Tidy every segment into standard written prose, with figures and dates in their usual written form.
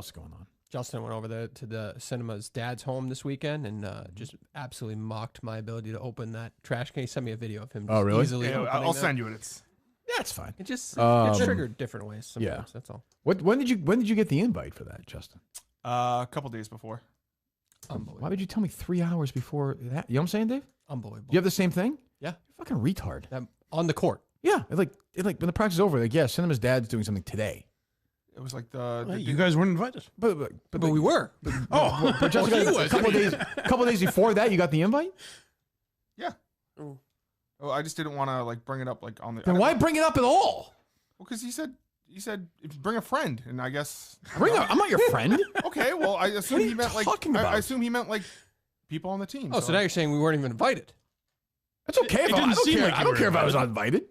else is going on? Justin went over to the cinema's dad's home this weekend and just absolutely mocked my ability to open that trash can. He sent me a video of him. Oh, really? Easily I'll send you it. That's fine. It just gets triggered different ways sometimes. Yeah. That's all. When did you get the invite for that, Justin? A couple days before. Why would you tell me 3 hours before that? You know what I'm saying, Dave? Unbelievable. You have the same thing? Yeah. You're fucking retard. On the court. Yeah. Like when the practice is over, like, yeah, Cinema's dad's doing something today. It was like you guys weren't invited. But we were. But Justin, a couple days before that, you got the invite? Yeah. Oh, I just didn't want to like bring it up like on the. Then why bring it up at all? Well, because he said if bring a friend, and I guess I'm not your friend. Okay, well, I assume he meant like about? I assume he meant like people on the team. Oh, so now you're saying we weren't even invited? That's okay. I don't care if I was not invited.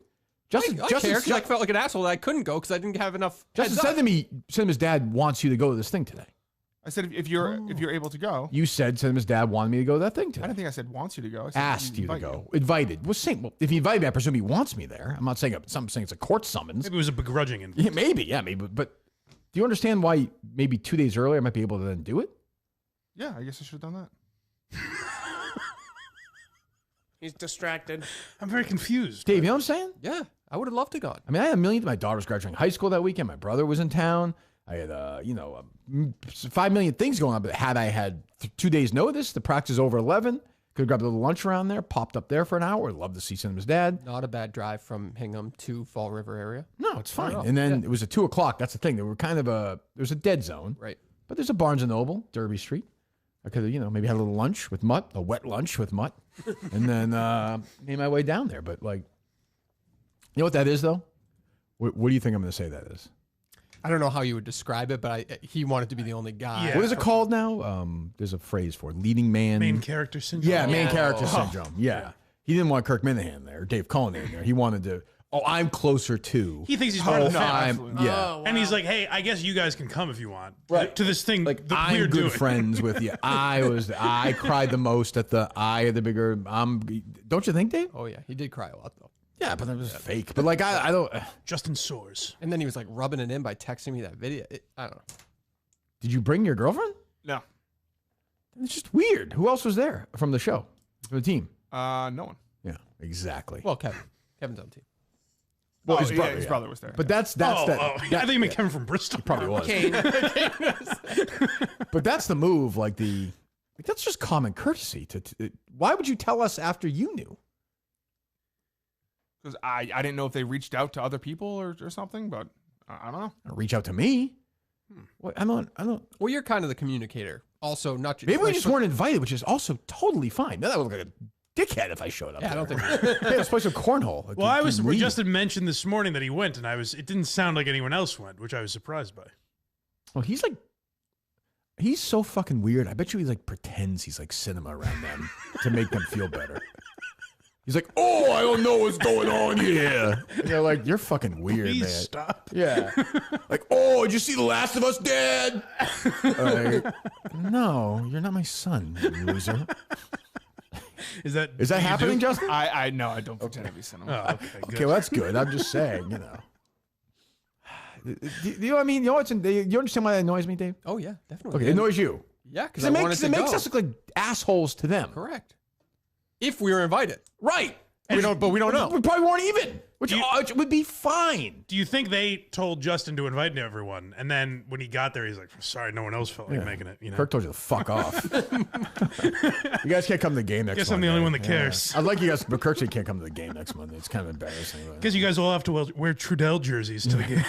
Justin, I care because I felt like an asshole that I couldn't go because I didn't have enough. Justin said to me, Cinema's dad wants you to go to this thing today. I said if you're able to go. You said Cinema's dad wanted me to go to that thing today. I don't think I said wants you to go. I said asked you to go. Invited. Well, if he invited me, I presume he wants me there. I'm not saying I'm saying it's a court summons. Maybe it was a begrudging invite. Yeah, maybe. But do you understand why maybe 2 days earlier I might be able to then do it? Yeah, I guess I should have done that. He's distracted. I'm very confused. Dave, you know what I'm saying? Yeah, I would have loved to go. I mean, I had my daughter's graduating high school that weekend. My brother was in town. I had, 5 million things going on. But had I had 2 days notice, the practice is over 11. Could have grabbed a little lunch around there, popped up there for an hour. Love to see Cinema's dad. Not a bad drive from Hingham to Fall River area. No, it's fine. And then it was at 2 o'clock. That's the thing. There were there's a dead zone. Right. But there's a Barnes & Noble, Derby Street. I could have, maybe had a little lunch with Mutt, a wet lunch with Mutt, and then made my way down there. But, like, you know what that is, though? What do you think I'm going to say that is? I don't know how you would describe it, but he wanted to be the only guy. Yeah. What is it called now? There's a phrase for it. Leading man. Main character syndrome. Yeah, main character syndrome. Yeah. He didn't want Kirk Minahan there, Dave Cullen in there. He wanted to, I'm closer to. He thinks he's part of the family. Yeah. Oh, wow. And he's like, hey, I guess you guys can come if you want. Right. To this thing Like, that I'm we're good doing. friends with you. I cried the most at the eye of the bigger. Don't you think, Dave? Oh, yeah. He did cry a lot, though. Yeah, but that was fake. But, like, I don't. Justin Soares. And then he was, like, rubbing it in by texting me that video. I don't know. Did you bring your girlfriend? No. It's just weird. Who else was there from the show, from the team? No one. Yeah, exactly. Well, Kevin's on the team. Well, his brother was there. But that's I that. think you meant Kevin from Bristol. Probably was. Kane. But that's the move. Like that's just common courtesy. Why would you tell us after you knew? Because I didn't know if they reached out to other people or something, but I don't know. Reach out to me. What? I don't. Well, you're kind of the communicator. Also, not just. Maybe we just weren't invited, which is also totally fine. Now that would look like a dickhead if I showed up. Yeah, I don't think. Hey, let's play some cornhole. Like, Well, Justin mentioned this morning that he went, and it didn't sound like anyone else went, which I was surprised by. Well, he's so fucking weird. I bet you he like pretends he's like cinema around them to make them feel better. He's like, oh, I don't know what's going on here. You're like, you're fucking weird, Please man. stop. Yeah. Like, oh, did you see The Last of Us, Dad? Like, no, you're not my son, you loser. Is that happening, Justin? I no, I don't pretend to be cinema. Oh, okay, good. Okay, well, that's good. I'm just saying, Do you know what I mean? You understand why that annoys me, Dave? Oh yeah, definitely. Okay, it annoys you. Yeah, because It makes us look like assholes to them. Correct. If we were invited, Right. we don't know. We probably weren't even, which would be fine. Do you think they told Justin to invite everyone, and then when he got there, he's like, sorry, no one else felt like making it? Kirk told you to fuck off. You guys can't come to the game next month. Guess I'm the only one that cares. I'd like you guys, but Kirk said you can't come to the game next Monday. It's kind of embarrassing. Guess you guys all have to wear Trudell jerseys to the game.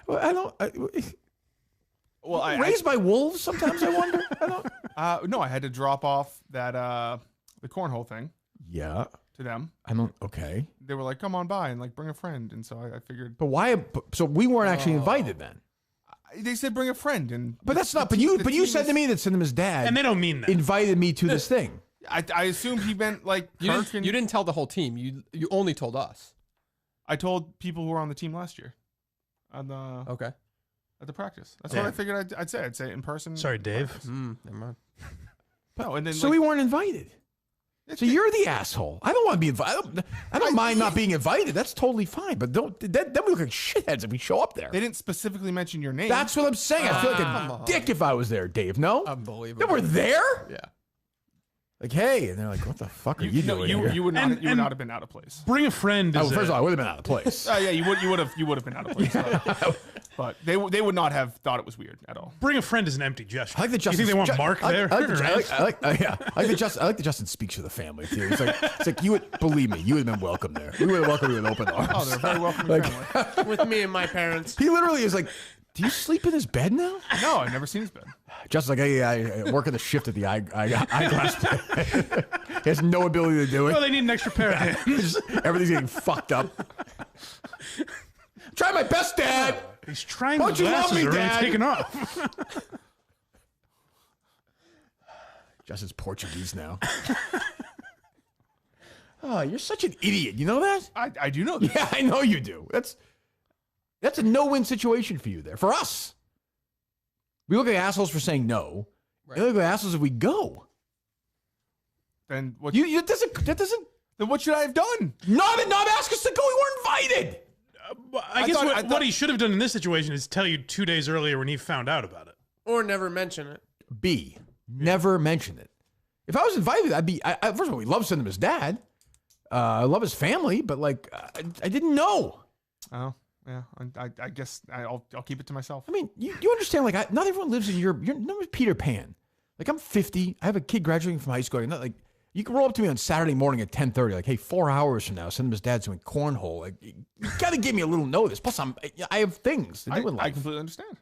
I don't. Well, raised by wolves. Sometimes I wonder. I don't. No, I had to drop off that the cornhole thing Yeah. to them. I don't. Okay. They were like, "Come on by and like bring a friend," and so I figured. But why? So we weren't actually invited then. They said bring a friend, and But that's not. But you said to me that Cinema's dad And they don't mean that. invited me to this thing. I assumed he meant like You Kirk didn't, and you didn't tell the whole team. You only told us. I told people who were on the team last year, on the Okay. at the practice. That's what I figured I'd say. I'd say it in person. Sorry, Dave. Never mind. No, and then So we weren't invited. So you're the asshole. I don't want to be invited. I don't mind not being invited. That's totally fine. But then we look like shitheads if we show up there. They didn't specifically mention your name. That's what I'm saying. I feel like a dick if I was there, Dave. No? Unbelievable. They were there? Yeah. Like, hey, and they're like, what the fuck are you doing here? You would not have been out of place. Bring a friend. First of all, I would have been out of place. Yeah, you would have been out of place. But they would not have thought it was weird at all. Bring a friend is an empty gesture. I like the You Justin. think they want Mark there? I like the Justin speaks for the family too. It's like you would believe me. You would have been welcome there. We would have welcomed you with open arms. Oh, they're a very welcoming family. With me and my parents. He literally is like, do you sleep in his bed now? No, I've never seen his bed. Justin's like, hey, I work at the shift at the eyeglass place. He has no ability to do it. Well, they need an extra pair of hands. Everything's getting fucked up. Try my best, Dad. He's trying Don't the you love glasses me, are already Dad? taken off. Justin's Portuguese now. Oh, you're such an idiot. You know that? I do know this. Yeah, I know you do. That's a no-win situation for you there. For us. We look like assholes for saying no. Right. We look like assholes if we go. Then what? That doesn't. Then what should I have done? Not ask us to go. We weren't invited. I guess what he should have done in this situation is tell you 2 days earlier when he found out about it. Or never mention it. B. Never mention it. If I was invited, I'd be. First of all, we love sending him his dad. I love his family, but like, I didn't know. Oh, yeah. I guess I'll keep it to myself. I mean, you understand? Like, not everyone lives in you're not Peter Pan. Like, I'm 50. I have a kid graduating from high school. I'm not like. You can roll up to me on Saturday morning at 10:30, like, hey, 4 hours from now, send him his dad's doing cornhole. Like, you got to give me a little notice. Plus, I have things to do in life. I completely understand.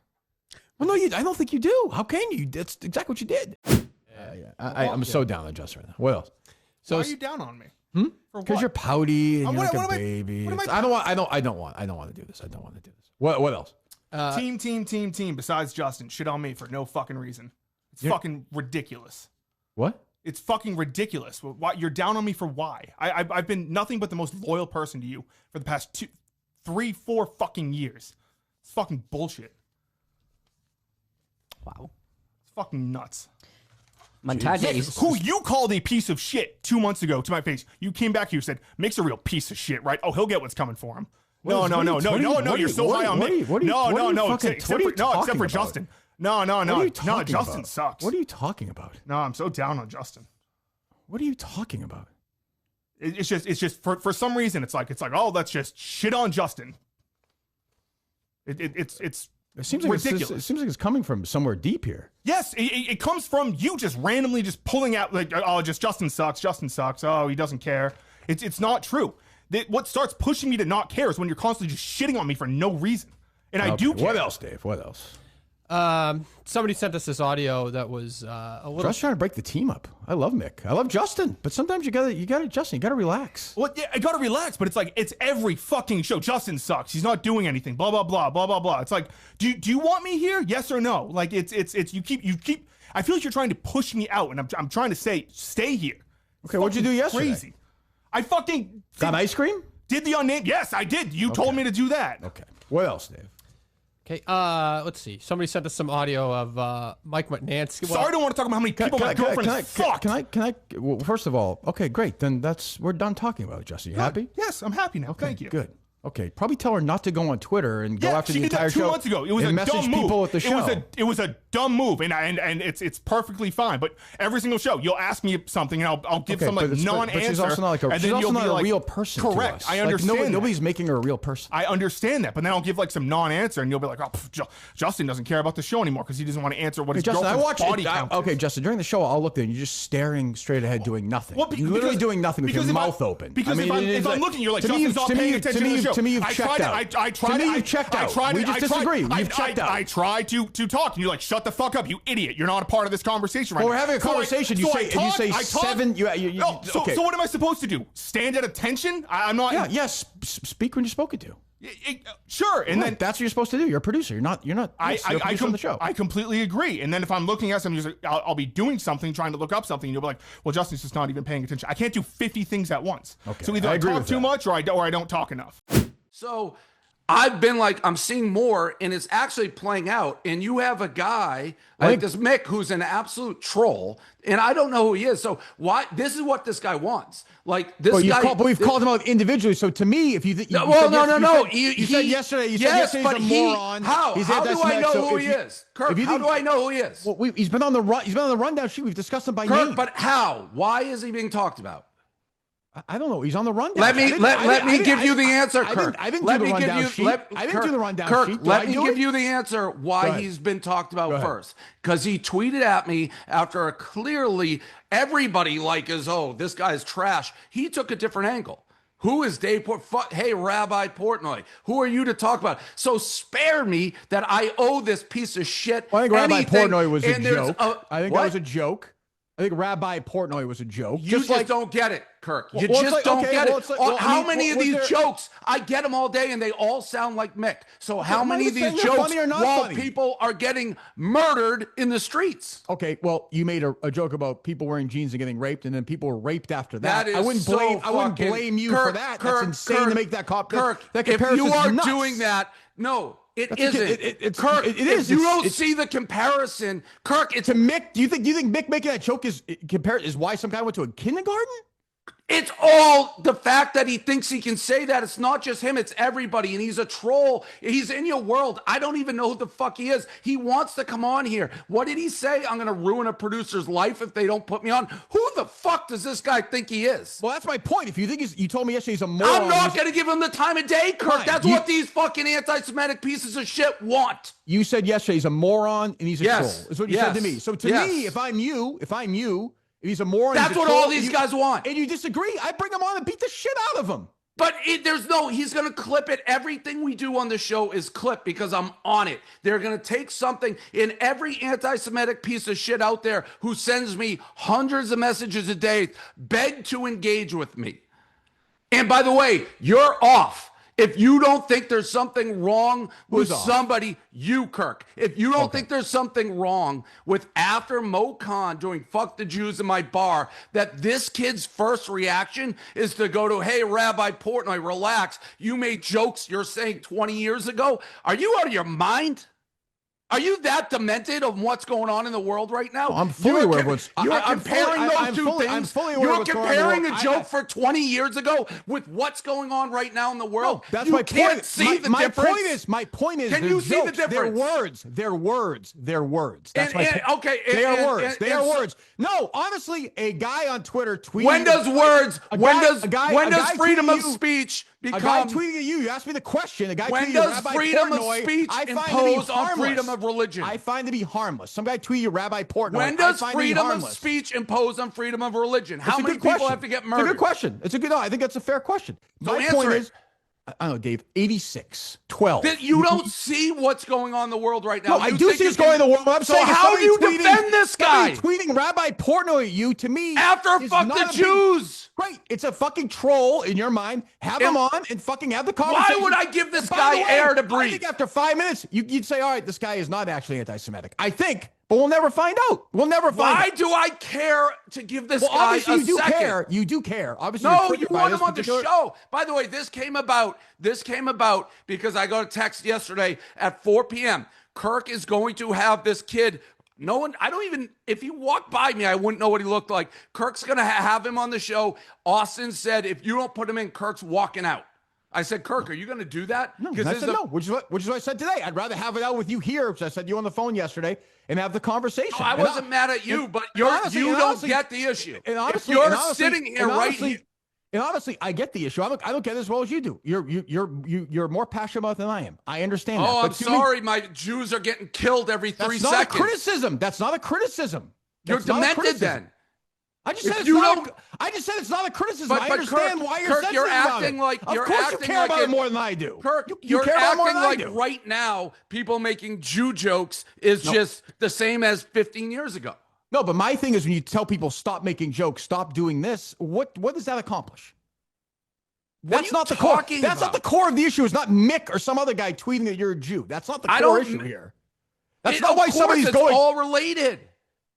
Well, no, I don't think you do. How can you? That's exactly what you did. I'm so down on Justin right now. What else? So why are you down on me? Because you're pouty and you're what like a am I- baby. what am I don't want to do this. I don't want to do this. What else? Team. Besides Justin, shit on me for no fucking reason. It's fucking ridiculous. What? It's fucking ridiculous. Why you're down on me for why? I've been nothing but the most loyal person to you for the past 3, 4 fucking years. It's fucking bullshit. Wow. It's fucking nuts. Montages. Who you called a piece of shit 2 months ago to my face. You came back here and said, Mick's a real piece of shit, right? Oh, he'll get what's coming for him. No, you're so high on Mick. No, except for Justin. No, Justin sucks. What are you talking about? No, I'm so down on Justin. What are you talking about? It's just for some reason it's like oh, let's just shit on Justin. It seems like ridiculous. It seems like it's coming from somewhere deep here. Yes, it comes from you just randomly just pulling out like, oh, just Justin sucks. Oh, he doesn't care. It's not true. What starts pushing me to not care is when you're constantly just shitting on me for no reason. And I do care. What else, Dave? What else? Somebody sent us this audio that was a little. Just trying to break the team up. I love Mick. I love Justin, but sometimes you gotta Justin. You gotta relax. Well, yeah, I gotta relax, but it's like it's every fucking show. Justin sucks. He's not doing anything. Blah blah blah blah blah blah. It's like, do you want me here? Yes or no? Like it's you keep. I feel like you're trying to push me out, and I'm trying to say stay here. Okay, what'd you do yesterday? Crazy. I fucking got ice cream. Did the unnamed? Yes, I did. You told me to do that. Okay. What else, Dave? Okay, let's see. Somebody sent us some audio of Mike McNancy. Sorry, I don't want to talk about how many people my girlfriend's fucked. Can I? Well, first of all, okay, great. Then we're done talking about it, Justin. You happy? Yes, I'm happy now. Okay, Thank you. Good. Okay, probably tell her not to go on Twitter and go after the entire show. 2 show. Months ago, it was a message dumb people move. at the show. It was a dumb move, and it's perfectly fine. But every single show, you'll ask me something, and I'll give some like non-answer. But she's also not like a, and she's then also you'll not be a like, real person. Correct. To us. I understand. Like, nobody's making her a real person. I understand that, but then I'll give like some non-answer, and you'll be like, "Oh, Justin doesn't care about the show anymore because he doesn't want to answer what his girlfriend's body count is." Okay, Justin. During the show, I'll look there, and you're just staring straight ahead, doing nothing. You're literally doing nothing with your mouth open. Because if I'm looking, you're like, Justin's not paying attention to the show. To me, you've checked out. I tried. You've checked out. We just disagree. You've checked out. I tried to talk, and you're like, "Shut the fuck up, you idiot! You're not a part of this conversation right now." Well, we're having a conversation. You say seven. Okay. So what am I supposed to do? Stand at attention? I'm not. Yeah. Yes. Speak when you're spoken to. Sure, and then that's what you're supposed to do. You're a producer. You're not. You're a producer on the show. I completely agree. And then if I'm looking at something, I'll be doing something, trying to look up something, and you'll be like, "Well, Justin's just not even paying attention." I can't do 50 things at once. Okay. So either I talk too much or I don't talk enough. So I've been like, I'm seeing more, and it's actually playing out. And you have a guy like this Mick who's an absolute troll, and I don't know who he is. So why? This is what this guy wants. Like this guy. We've called him out individually. So to me, if you think, no. You said yesterday. You said yesterday he's a moron. How do I know who he is, Kirk? How do I know who he is? Well, he's been on the run. He's been on the rundown sheet. We've discussed him by name. But how? Why is he being talked about? I don't know. He's on the rundown. Let me give you the answer, Kirk. I didn't do the rundown sheet. I didn't do the rundown sheet. Let me give you the answer why he's been talked about first. Because he tweeted at me after clearly everybody is, oh, this guy's trash. He took a different angle. Who is Dave Hey, Rabbi Portnoy, who are you to talk about? So spare me that I owe this piece of shit. Well, I think Rabbi Portnoy was a joke. I think that was a joke. I think Rabbi Portnoy was a joke. You just don't get it, Kirk. You just don't get it. How many of these jokes? I get them all day, and they all sound like Mick. So how many of these jokes while people are getting murdered in the streets? Okay, well, you made a joke about people wearing jeans and getting raped, and then people were raped after that. I wouldn't blame you for that. That's insane to make that Kirk, if you are doing that, no. It isn't. Kirk, it is. If you don't see the comparison, Kirk, it's to Mick. Do you think Mick making that joke is why some guy went to a kindergarten? It's all the fact that he thinks he can say that. It's not just him, it's everybody. And he's a troll. He's in your world. I don't even know who the fuck he is. He wants to come on here. What did he say? I'm going to ruin a producer's life if they don't put me on. Who the fuck does this guy think he is? Well, that's my point. If you think you told me yesterday he's a moron. I'm not going to give him the time of day, Kirk. Fine. That's what these fucking anti-Semitic pieces of shit want. You said yesterday he's a moron and he's a troll. That's what you said to me. So to me, if I'm you, if he's a moron, that's what all these guys want. And you disagree, I bring him on and beat the shit out of him. But he's going to clip it. Everything we do on the show is clipped because I'm on it. They're going to take something in every anti-Semitic piece of shit out there who sends me hundreds of messages a day, beg to engage with me. And by the way, you're off. If you don't think there's something wrong with somebody, Kirk. If you don't think there's something wrong with after Mo Khan doing fuck the Jews in my bar, that this kid's first reaction is to go to, hey, Rabbi Portnoy, relax. You made jokes you're saying 20 years ago. Are you out of your mind? Are you that demented of what's going on in the world right now? I'm fully aware of what's... You're comparing those two things. You're comparing a joke for 20 years ago with what's going on right now in the world. No, that's you my can't point. see the difference. My point is... Can you see the difference? They're words. That's my point. Okay. They are words. No, honestly, a guy on Twitter tweeted... When does freedom of speech become... A guy tweeting at you asked me the question. A guy when tweeted does Rabbi freedom Portnoy, of speech impose on freedom of religion? I find to be harmless. Some guy tweeted you Rabbi Portnoy. When does freedom of speech impose on freedom of religion? How many people have to get murdered? It's a good question. I think that's a fair question. My point is, I don't know, Dave, 86, 12. You don't see what's going on in the world right now. No, I do see what's going on in the world. I'm saying how do you defend this guy? Tweeting Rabbi Portnoy at you, to me, after fuck the Jews. Great. It's a fucking troll in your mind. Have him on and fucking have the conversation. Why would I give this guy air to breathe? I think after 5 minutes, you'd say, all right, this guy is not actually anti-Semitic. I think. But we'll never find out. Why do I care to give this guy a second? You do care. Obviously, no, you want him on the show. By the way, this came about because I got a text yesterday at 4 p.m. Kirk is going to have this kid. If you walk by me, I wouldn't know what he looked like. Kirk's going to have him on the show. Austin said, if you don't put him in, Kirk's walking out. I said, Kirk, are you going to do that? No, I said no, which is what I said today. I'd rather have it out with you here, which I said you on the phone yesterday, and have the conversation. No, I wasn't mad at you, but you don't get the issue. And honestly, you're sitting here right here. And honestly, I get the issue. I don't get it as well as you do. You're more passionate about it than I am. I understand that. Oh, I'm sorry. My Jews are getting killed every 3 seconds. That's not a criticism. That's not a criticism. You're demented then. I just said it's not a criticism. I understand why you're sensitive about it. Of course you care about it more than I do. Kirk, you're acting like right now people making Jew jokes is just the same as 15 years ago. No, but my thing is when you tell people stop making jokes, stop doing this, what does that accomplish? That's not the core. That's not the core of the issue. It's not Mick or some other guy tweeting that you're a Jew. That's not the core issue here. That's not why somebody's going. It's all related.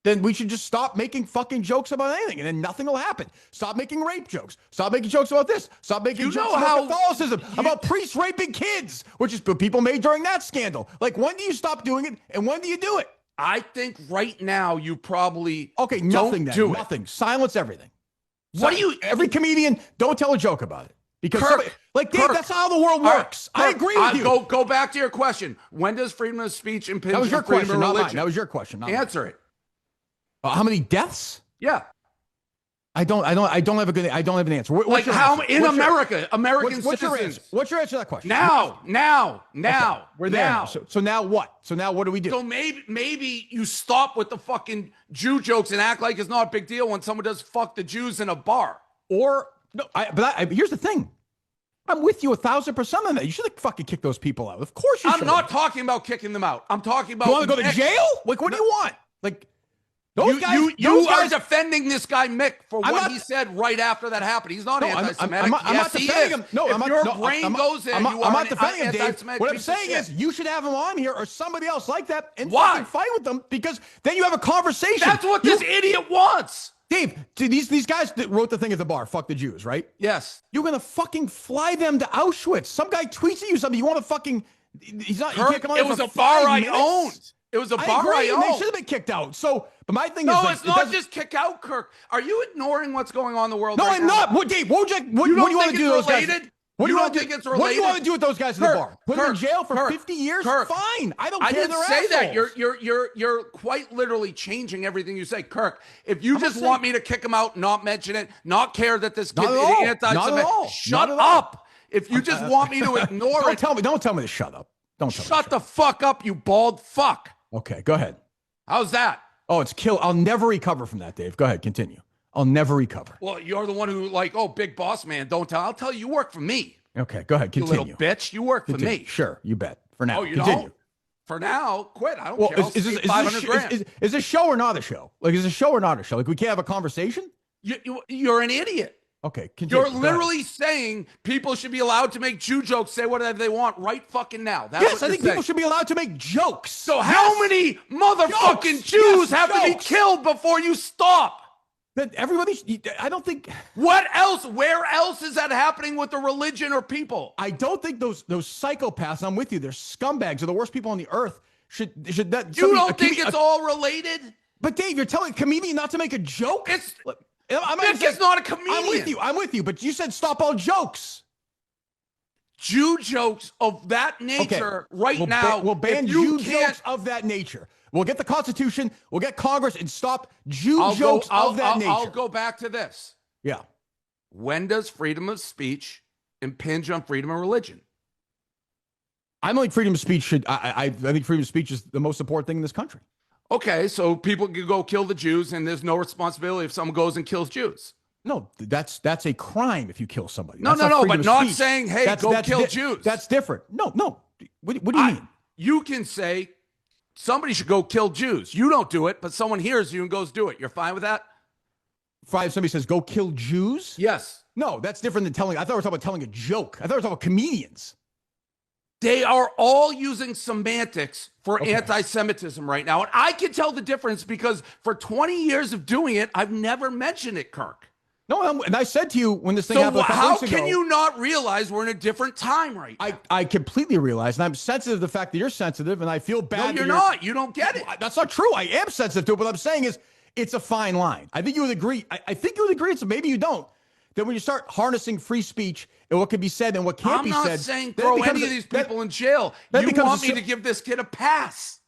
then we should just stop making fucking jokes about anything, and then nothing will happen. Stop making rape jokes. Stop making jokes about this. Stop making jokes about Catholicism, about priests raping kids, which is what people made during that scandal. Like, when do you stop doing it, and when do you do it? I think right now you probably nothing. Don't do nothing. Silence everything. What do you? Every comedian, don't tell a joke about it. Because Dave, that's how the world works. Kirk, I agree with you. Go back to your question. When does freedom of speech impinge on freedom question, of not religion? mine. That was your question. Not Answer it. How many deaths? Yeah. I don't have an answer. Like how in America, American citizens. What's your answer to that question? Now. Okay, we're there. Now. So now what? So now what do we do? So maybe you stop with the fucking Jew jokes and act like it's not a big deal when someone does fuck the Jews in a bar. Or no, here's the thing. I'm with you 1,000% on that. You should have fucking kicked those people out. Of course you should. I'm not talking about kicking them out. I'm talking about. You want to go to jail? Like, what do you want? Like, those guys. You are defending this guy Mick for what he said right after that happened. He's not anti-Semitic. I'm not defending him. No, if your brain goes in, I'm not defending him, Dave. What I'm saying is, you should have him on here or somebody else like that and fucking fight with them, because then you have a conversation. That's what this idiot wants. Dave, these guys that wrote the thing at the bar, fuck the Jews, right? Yes. You're going to fucking fly them to Auschwitz. Some guy tweets at you something. You want to fucking... He's not... Kirk, you can't come on it was for a bar 5 I minutes. owned. It was a bar I owned. They should have been kicked out. So, but my thing is... No, it's not just kick out, Kirk. Are you ignoring what's going on in the world right now? No, I'm not. What, Dave, what do you want to do to those guys? What do you want to do? What do you want to do with those guys at the bar? Put them in jail for 50 years? Fine. I don't care. I didn't say that. You're quite literally changing everything you say, Kirk. If you just want me to kick him out, not mention it, not care that this kid is anti-Semitic, shut up. If you just want me to ignore it, don't tell me to shut up. Shut the fuck up, you bald fuck. Okay, go ahead. How's that? Oh, it's kill. I'll never recover from that, Dave. Go ahead, continue. I'll never recover. Well, you're the one who big boss man, don't tell. I'll tell you, you work for me. Okay, go ahead, continue. You little bitch, you work for me. Sure, you bet. For now, oh, you continue. don't? For now, quit. I don't care. Is this show or not a show? Like, is this a show or not a show? Like, we can't have a conversation? You're an idiot. Okay, continue. You're literally saying people should be allowed to make Jew jokes, say whatever they want right fucking now. Yes, I think people should be allowed to make jokes. So how many motherfucking Jews have to be killed before you stop? That I don't think. What else? Where else is that happening with the religion or people? I don't think those psychopaths. I'm with you. They're scumbags. They're the worst people on the earth. Should that? You don't think it's all related? But Dave, you're telling a comedian not to make a joke. It's not a comedian. I'm with you. But you said stop all jokes. Jew jokes of that nature now. We'll ban Jew jokes of that nature. We'll get the Constitution, we'll get Congress, and stop Jew jokes of that nature. I'll go back to this. Yeah. When does freedom of speech impinge on freedom of religion? I don't think freedom of speech should. I think freedom of speech is the most important thing in this country. Okay, so people can go kill the Jews, and there's no responsibility if someone goes and kills Jews. No, that's a crime if you kill somebody. No, but not saying, hey, go kill Jews. That's different. No. What do you mean? You can say somebody should go kill Jews. You don't do it, but someone hears you and goes do it. You're fine with that? If somebody says, go kill Jews? Yes. No, that's different than telling. I thought we were talking about telling a joke. I thought we were talking about comedians. They are all using semantics for anti-Semitism right now. And I can tell the difference because for 20 years of doing it, I've never mentioned it, Kirk. No, and I said to you when this thing happened a couple weeks ago. How can you not realize we're in a different time right now? I completely realize, and I'm sensitive to the fact that you're sensitive, and I feel bad. No, you're not. You don't get it. That's not true. I am sensitive to it. What I'm saying is it's a fine line. I think you would agree. I think you would agree, so maybe you don't, that when you start harnessing free speech and what can be said and what can't be said. I'm not saying throw any of these people in jail. You want me to give this kid a pass.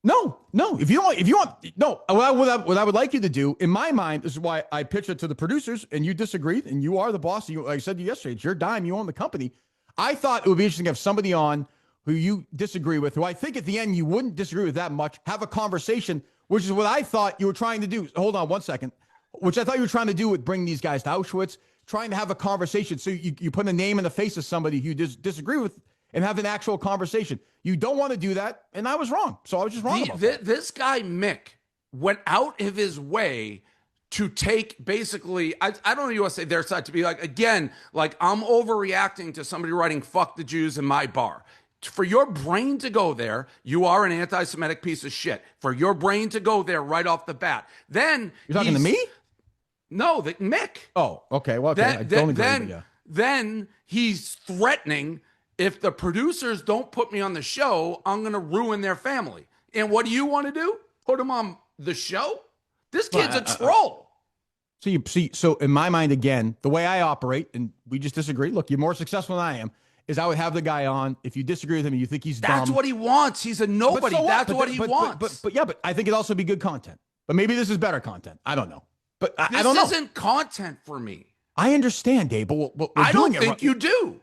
No. If you want, no. What I would like you to do, in my mind, this is why I pitched it to the producers, and you disagreed, and you are the boss. Like I said to you yesterday, it's your dime. You own the company. I thought it would be interesting to have somebody on who you disagree with, who I think at the end you wouldn't disagree with that much, have a conversation, which is what I thought you were trying to do. Hold on one second. Which I thought you were trying to do with bringing these guys to Auschwitz, trying to have a conversation. So you put a name in the face of somebody who you disagree with and have an actual conversation. You don't want to do that, and I was wrong. So I was just wrong about that. This guy, Mick, went out of his way to take basically, I don't know you want to say their side, to be like, again, like I'm overreacting to somebody writing fuck the Jews in my bar. For your brain to go there, you are an anti-Semitic piece of shit. For your brain to go there right off the bat, then You're talking to me? No, Mick. Oh, okay. Well, okay. Then he's threatening, if the producers don't put me on the show, I'm going to ruin their family. And what do you want to do? Put him on the show? This kid's a troll. So you see, so in my mind, again, the way I operate, and we just disagree. Look, you're more successful than I am. Is I would have the guy on. If you disagree with him and you think he's dumb. That's what he wants. He's a nobody. That's what he wants. But I think it'd also be good content. But maybe this is better content. I don't know. But I don't know. This isn't content for me. I understand, Dave, but I don't think you do.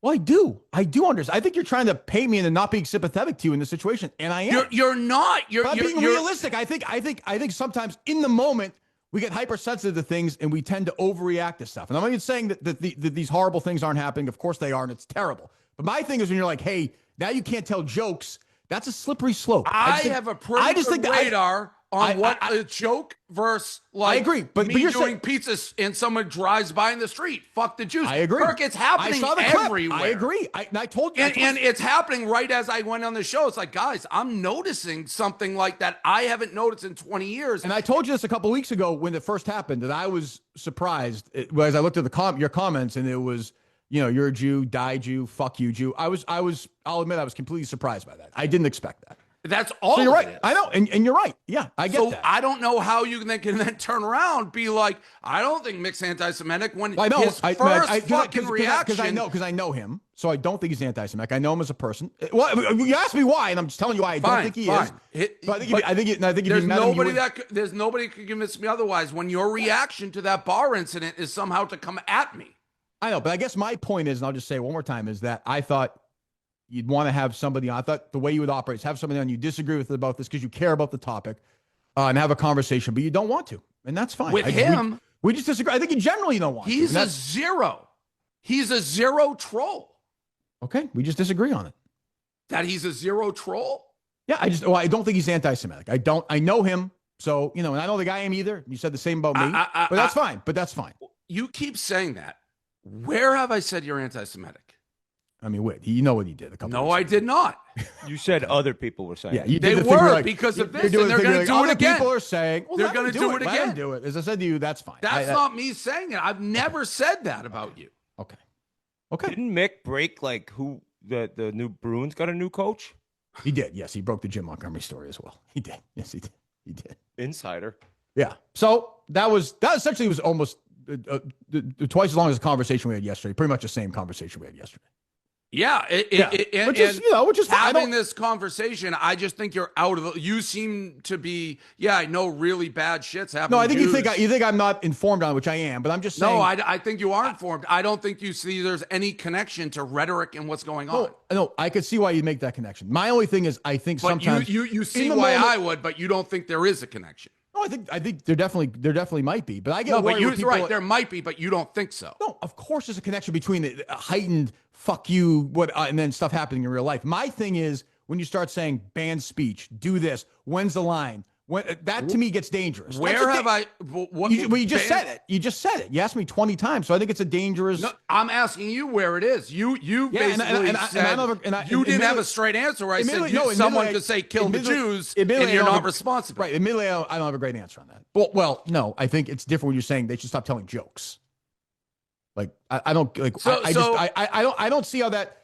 Well, I do. I do understand. I think you're trying to paint me into not being sympathetic to you in this situation, and I am. You're not. You're being realistic. I think sometimes in the moment we get hypersensitive to things and we tend to overreact to stuff. And I'm not even saying that these horrible things aren't happening. Of course they are, and it's terrible. But my thing is when you're like, hey, now you can't tell jokes. That's a slippery slope. I have a pretty good radar on what a joke versus like I agree, but me you're doing pizzas and someone drives by in the street. Fuck the Jews. I agree. Kirk, it's happening everywhere. I agree. I told you. And it's happening right as I went on the show. It's like, guys, I'm noticing something like that I haven't noticed in 20 years. And I told you this a couple of weeks ago when it first happened that I was surprised as I looked at your comments and it was, you're a Jew, die Jew, fuck you, Jew. I'll admit I was completely surprised by that. I didn't expect that. That's all. So you're right. I know, and you're right. Yeah, I get that. I don't know how you can then turn around, be like, I don't think Mick's anti-Semitic when I know. his first fucking reaction. Because I know him, so I don't think he's anti-Semitic. I know him as a person. Well, you asked me why, and I'm just telling you why I don't think he is. But I think there's nobody could convince me otherwise. When your reaction to that bar incident is somehow to come at me. I know, but I guess my point is, and I'll just say it one more time, is that I thought you'd want to have somebody on. I thought the way you would operate is have somebody on you disagree with about this because you care about the topic and have a conversation, but you don't want to. And that's fine. With him. We just disagree. I think you generally don't want to. He's a zero. He's a zero troll. Okay. We just disagree on it. That he's a zero troll? Yeah. I don't think he's anti-Semitic. I know him. So, and I don't think I am either. You said the same about me, but that's fine. But that's fine. You keep saying that. Where have I said you're anti-Semitic? I mean, wait, you know what he did a couple No, I did not. You said other people were saying. Yeah, you they did were because of this, and they're going to do it again. People are saying, well, they're going to do it again. again. Let them do it. As I said to you, that's fine. That's not me saying it. I've never said that about you. Okay. Didn't Mick break who the new Bruins got a new coach? He did. Yes, he broke the Jim Montgomery story as well. He did. Yes, he did. He did. Insider. Yeah. So that essentially was almost twice as long as the conversation we had yesterday. Pretty much the same conversation we had yesterday. Yeah, which is having this conversation. I just think you're out of. You seem to be. Yeah, I know really bad shit's happening. No, I think you think I'm not informed on it, which I am. But I'm just saying. No, I think you are informed. I don't think you see there's any connection to rhetoric and what's going on. No, I could see why you make that connection. My only thing is, I think sometimes you see why I would, but you don't think there is a connection. No, I think there definitely might be, but I get no, but you're right. There might be, but you don't think so. No, of course there's a connection between the heightened fuck you and then stuff happening in real life. My thing is when you start saying ban speech, do this. When's the line? That to me gets dangerous. Where have I? You just said it. You just said it. You asked me 20 times, so I think it's a dangerous. No, I'm asking you where it is. You basically said you didn't have a straight answer. Where I said someone could say kill the Jews, and you're not responsible. Right. Admittedly, I don't have a great answer on that. Well, no, I think it's different when you're saying they should stop telling jokes. Like I don't like. I don't see how that.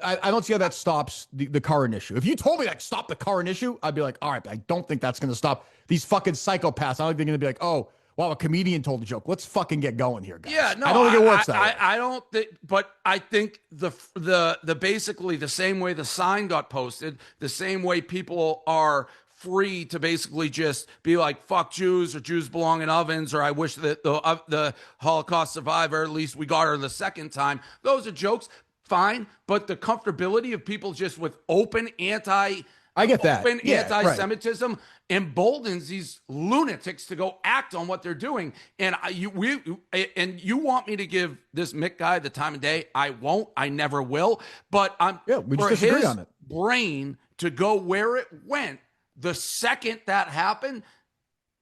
I don't see how that stops the current issue. If you told me stop the current issue, I'd be like, all right, I don't think that's going to stop these fucking psychopaths. I don't think they're going to be like, oh, well, a comedian told a joke. Let's fucking get going here, guys. Yeah, no, I don't think it works that way. I don't think, but I think the basically the same way the sign got posted, the same way people are free to basically just be like, fuck Jews, or Jews belong in ovens, or I wish that the Holocaust survivor, at least we got her the second time. Those are jokes. Fine, but the comfortability of people just with open anti-Semitism emboldens these lunatics to go act on what they're doing. And you want me to give this Mick guy the time of day? I won't. I never will. But we just disagree on it. Brain to go where it went the second that happened.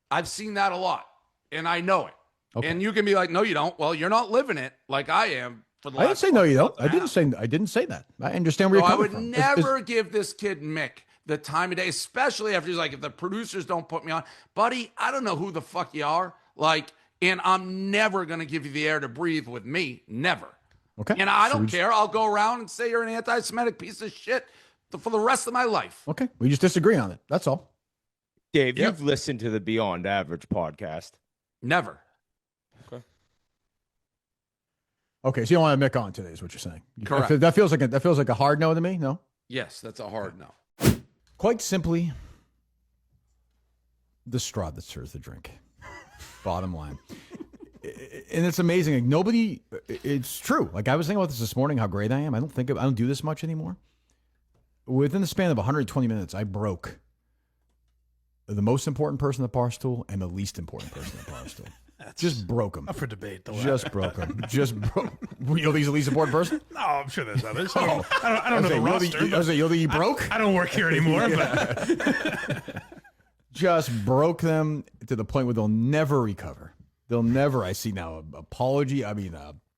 I've seen that a lot, and I know it. Okay. And you can be like, no, you don't. Well, you're not living it like I am. for the I didn't last say no, you don't. month and a half. I didn't say that. I understand where So you're I coming would from. never give this kid Mick the time of day, especially after he's like, if the producers don't put me on, buddy, I don't know who the fuck you are. Like, and I'm never going to give you the air to breathe with me. Never. Okay. And I don't care. I'll go around and say you're an anti-Semitic piece of shit for the rest of my life. Okay. We just disagree on it. That's all. Dave, Yep. you've listened to the Beyond Average podcast. Never. Okay. So you don't want to Mick on today, is what you're saying. Correct. That feels like a hard no to me. No. Yes, that's a hard no. Quite simply, the straw that stirs the drink. Bottom line. And it's amazing. Like nobody, it's true. Like I was thinking about this morning, how great I am. I don't do this much anymore. Within the span of 120 minutes, I broke the most important person at Barstool and the least important person at Barstool. Just broke them. Up for debate, though. Just broke them. Just broke. You know, he's the least important person? No, I'm sure there's others. I don't know the roster. I was like, you broke? I don't work here anymore. But Just broke them to the point where they'll never recover. They'll never. I see now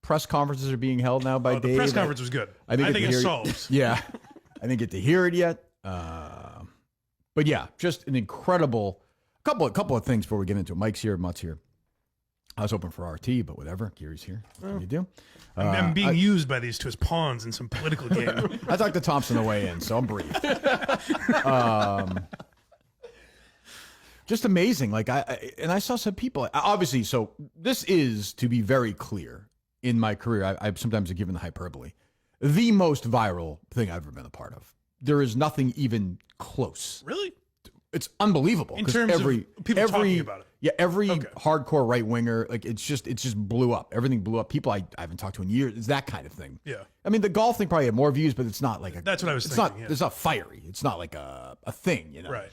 press conferences are being held now by the Dave. press conference was good. I think it solves. Yeah, I didn't get to hear it yet. But yeah, just an incredible couple of things before we get into it. Mike's here, Mutt's here. I was hoping for RT, but whatever. Gary's here. What can you do? I'm being used by these two as pawns in some political game. I talked to Thompson the way in, so I'm briefed. Just amazing. Like I saw some people. Obviously, so this is, to be very clear, in my career, I've sometimes given the hyperbole, the most viral thing I've ever been a part of. There is nothing even close. Really? It's unbelievable. In terms of people talking about it. Yeah, every hardcore right winger, like it just blew up. Everything blew up. People I haven't talked to in years. It's that kind of thing. Yeah. I mean, the golf thing probably had more views, but it's not like that's what I was thinking. It's not fiery. It's not like a thing, you know. Right.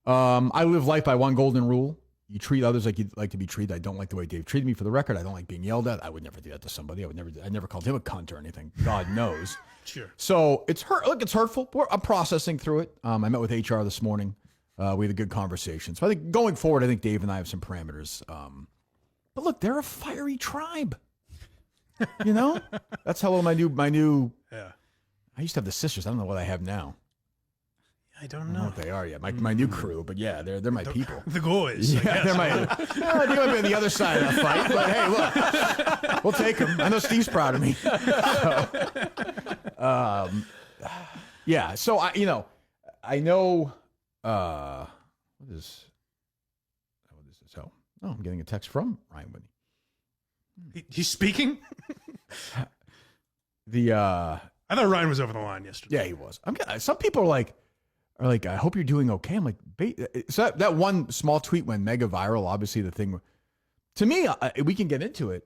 I live life by one golden rule. You treat others like you'd like to be treated. I don't like the way Dave treated me, for the record. I don't like being yelled at. I would never do that to somebody. I never called him a cunt or anything. God knows. Sure. So it's it's hurtful. I'm processing through it. I met with HR this morning. We had a good conversation. So I think going forward, I think Dave and I have some parameters. But look, they're a fiery tribe. You know, that's how my new. Yeah. I used to have the sisters. I don't know what I have now. I don't I don't know know. what they are yet. My new crew, but yeah, they're my people. The goys. Yeah, they're my. Well, they might be on the other side of the fight, but hey, look, we'll take them. I know Steve's proud of me. Yeah. So I know. What is this? Oh, I'm getting a text from Ryan Whitney. He's speaking? I thought Ryan was over the line yesterday. Yeah, he was. Some people are like, I hope you're doing okay. I'm like, so that one small tweet went mega viral. Obviously, the thing. To me, we can get into it.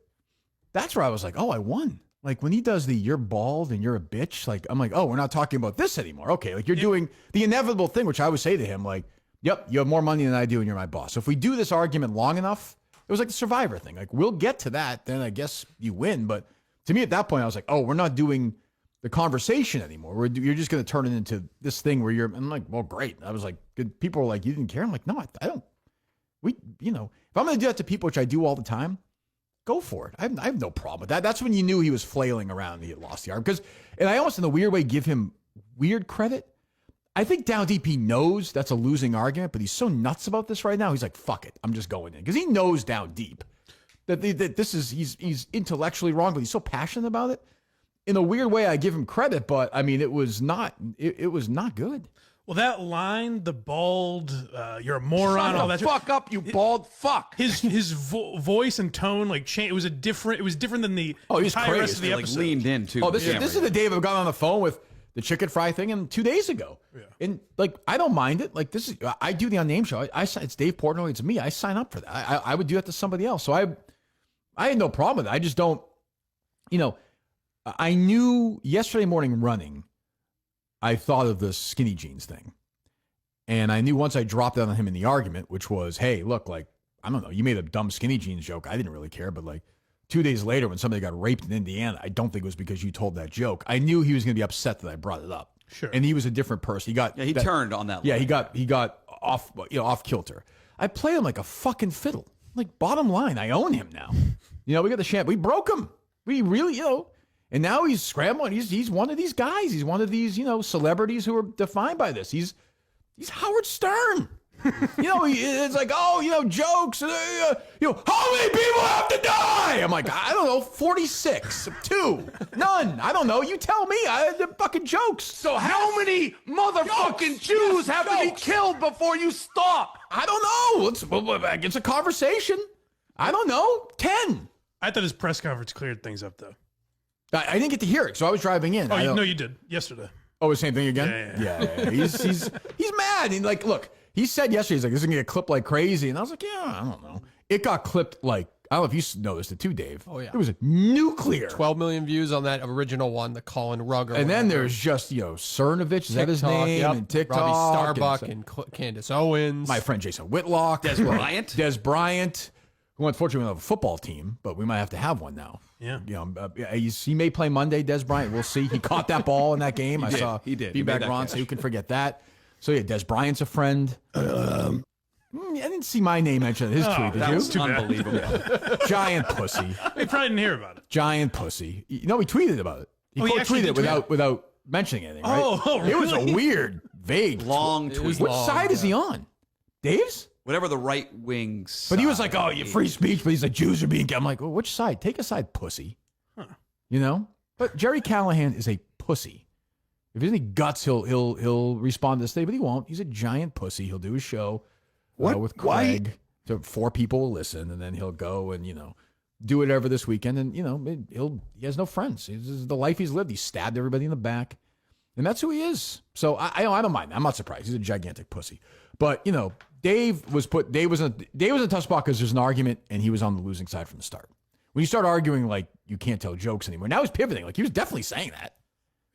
That's where I was like, oh, I won. Like when he does the "you're bald and you're a bitch," like I'm like, oh, we're not talking about this anymore. Okay, like you're doing the inevitable thing, which I would say to him, like, yep, you have more money than I do, and you're my boss. So if we do this argument long enough, it was like the Survivor thing. Like we'll get to that, then I guess you win. But to me, at that point, I was like, oh, we're not doing the conversation anymore. You're just going to turn it into this thing where I'm like, well, great. I was like, good. People were like, you didn't care. I'm like, no, I don't. If I'm going to do that to people, which I do all the time, go for it. I have no problem with that. That's when you knew he was flailing around and he had lost the arm. And I almost, in a weird way, give him weird credit. I think down deep he knows that's a losing argument, but he's so nuts about this right now. He's like, fuck it. I'm just going in. Because he knows down deep that this is, he's intellectually wrong, but he's so passionate about it. In a weird way, I give him credit, but I mean, it was not good. Well, that line, the bald, you're a moron, all that. Fuck up, you bald fuck. His voice and tone like changed. It was different than the entire rest of the episode. Like leaned in too. Oh, this is the Dave I've got on the phone with the chicken fry thing, and 2 days ago. Yeah. And like, I don't mind it. Like I do the unnamed show. It's Dave Portnoy. It's me. I sign up for that. I would do that to somebody else. So I had no problem with it. I just don't. I knew yesterday morning running, I thought of the skinny jeans thing. And I knew once I dropped that on him in the argument, which was, hey, look, like, I don't know, you made a dumb skinny jeans joke. I didn't really care. But like 2 days later, when somebody got raped in Indiana, I don't think it was because you told that joke. I knew he was going to be upset that I brought it up. Sure. And he was a different person. He turned on that. Yeah, he got off kilter. I played him like a fucking fiddle. Like, bottom line, I own him now. We got the champ. We broke him. We really, And now he's scrambling. He's one of these guys. He's one of these, celebrities who are defined by this. He's Howard Stern. It's like, jokes. How many people have to die? I'm like, I don't know, 46, 2, none. I don't know. You tell me. They're fucking jokes. So how many motherfucking Jews have to be killed before you stop? I don't know. It's a conversation. I don't know. 10. I thought his press conference cleared things up, though. I didn't get to hear it, so I was driving in. Oh, no, you did yesterday. Oh, the same thing again? Yeah. He's mad. And look, he said yesterday, he's like, this is going to get clipped like crazy. And I was like, yeah, I don't know. It got clipped like, I don't know if you noticed it too, Dave. Oh, yeah. It was nuclear. 12 million views on that original one, the Colin Rugg. And then there's just, Cernovich, is that his name? Yep. And TikTok. Robbie Starbuck and Candace Owens. My friend Jason Whitlock. Des Bryant. Des Bryant, who unfortunately we don't have a football team, but we might have to have one now. Yeah. He may play Monday, Des Bryant. We'll see. He caught that ball in that game. I saw He did. He feedback made that Ron, catch. so who can forget that? So, yeah, Des Bryant's a friend. I didn't see my name mentioned in his tweet, did That you? was unbelievable. Giant pussy. They probably didn't hear about it. Giant pussy. He tweeted about it. He he actually tweeted did it without mentioning anything, right? Oh, It was a really? weird, vague Long tweet. Which side is he on? Dave's? Whatever the right wing. But he was like, "Oh, you free speech," but he's like, "Jews are being." I'm like, "Well, which side? Take a side, pussy." But Jerry Callahan is a pussy. If he has any guts, he'll respond to this day, but he won't. He's a giant pussy. He'll do his show with Craig. So 4 people will listen, and then he'll go and do whatever this weekend. And he has no friends. This is the life he's lived. He stabbed everybody in the back, and that's who he is. So I don't mind. I'm not surprised. He's a gigantic pussy. But Dave was in a tough spot because there's an argument, and he was on the losing side from the start. When you start arguing, like, you can't tell jokes anymore. Now he's pivoting. Like, he was definitely saying that.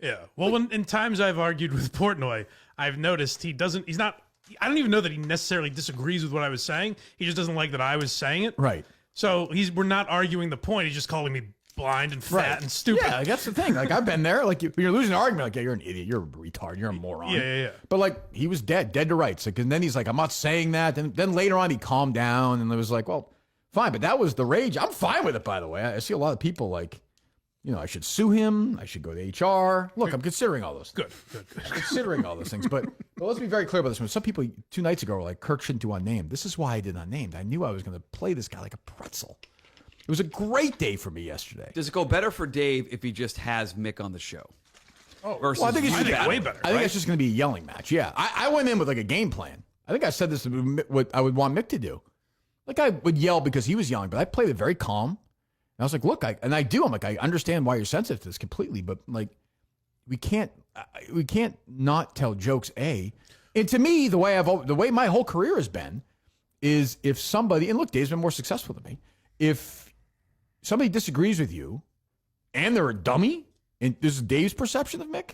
Yeah. Well, when in times I've argued with Portnoy, I've noticed I don't even know that he necessarily disagrees with what I was saying. He just doesn't like that I was saying it. Right. So we're not arguing the point. He's just calling me blind and fat and stupid. Yeah, like, that's the thing. Like, I've been there. Like, when you're losing an argument, like, yeah, you're an idiot, you're a retard, you're a moron. Yeah. But like, he was dead to rights. Like, and then he's like, I'm not saying that. And then later on, he calmed down, and it was like, well, fine. But that was the rage. I'm fine with it, by the way. I see a lot of people like, I should sue him. I should go to HR. Look, I'm considering all those things. Good. I'm considering all those things. But let's be very clear about this one. Some people 2 nights ago were like, Kirk shouldn't do unnamed. This is why I did unnamed. I knew I was going to play this guy like a pretzel. It was a great day for me yesterday. Does it go better for Dave if he just has Mick on the show? Versus Well, I think it's way better. I think it's just going to be a yelling match. Yeah. I went in with like a game plan. I think I said this what I would want Mick to do. Like, I would yell because he was yelling, but I played it very calm. And I was like, look, I'm like, I understand why you're sensitive to this completely, but like, we can't not tell jokes. And to me, the way my whole career has been is if somebody, and look, Dave's been more successful than me. If somebody disagrees with you and they're a dummy, and this is Dave's perception of Mick,